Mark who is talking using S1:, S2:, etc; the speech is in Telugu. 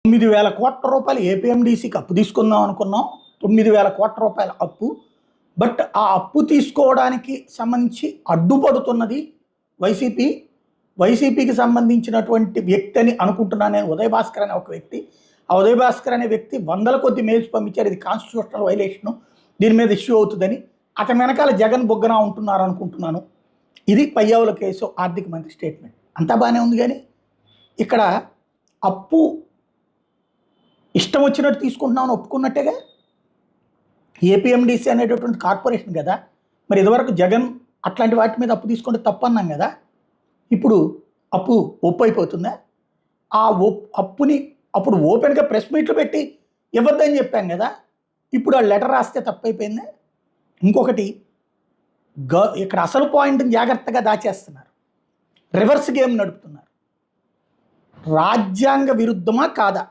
S1: 9,000 కోట్ల రూపాయలు ఏపీఎండీసీకి అప్పు తీసుకుందాం అనుకున్నాం. 9,000 కోట్ల రూపాయల అప్పు. బట్ ఆ అప్పు తీసుకోవడానికి సంబంధించి అడ్డుపడుతున్నది వైసీపీ. వైసీపీకి సంబంధించినటువంటి వ్యక్తి అని అనుకుంటున్నాను నేను, ఉదయ్ భాస్కర్ అనే ఒక వ్యక్తి. ఆ ఉదయ్ భాస్కర్ అనే వ్యక్తి 100ల కొద్ది మెయిల్స్ పంపించారు, ఇది కాన్స్టిట్యూషనల్ వైలేషను, దీని మీద ఇష్యూ అవుతుందని. అతని వెనకాల జగన్ బొగ్గన ఉంటున్నారు అనుకుంటున్నాను. ఇది పయ్యావుల కేసు ఆర్థిక మంత్రి స్టేట్మెంట్. అంతా బాగానే ఉంది, కానీ ఇక్కడ అప్పు ఇష్టం వచ్చినట్టు తీసుకుంటున్నామని ఒప్పుకున్నట్టేగా. ఏపీఎండీసీ అనేటటువంటి కార్పొరేషన్ కదా, మరి ఇదివరకు జగన్ అట్లాంటి వాటి మీద అప్పు తీసుకుంటే తప్పు అన్నాం కదా. ఇప్పుడు అప్పు ఒప్పు అయిపోతుందా? ఆ అప్పుని అప్పుడు ఓపెన్గా ప్రెస్ మీట్లు పెట్టి ఇవ్వద్దని చెప్పాం కదా. ఇప్పుడు ఆ లెటర్ రాస్తే తప్పైపోయింది. ఇంకొకటి, ఇక్కడ అసలు పాయింట్ని జాగ్రత్తగా దాచేస్తున్నారు, రివర్స్ గేమ్ నడుపుతున్నారు. రాజ్యాంగ విరుద్ధమా కాదా?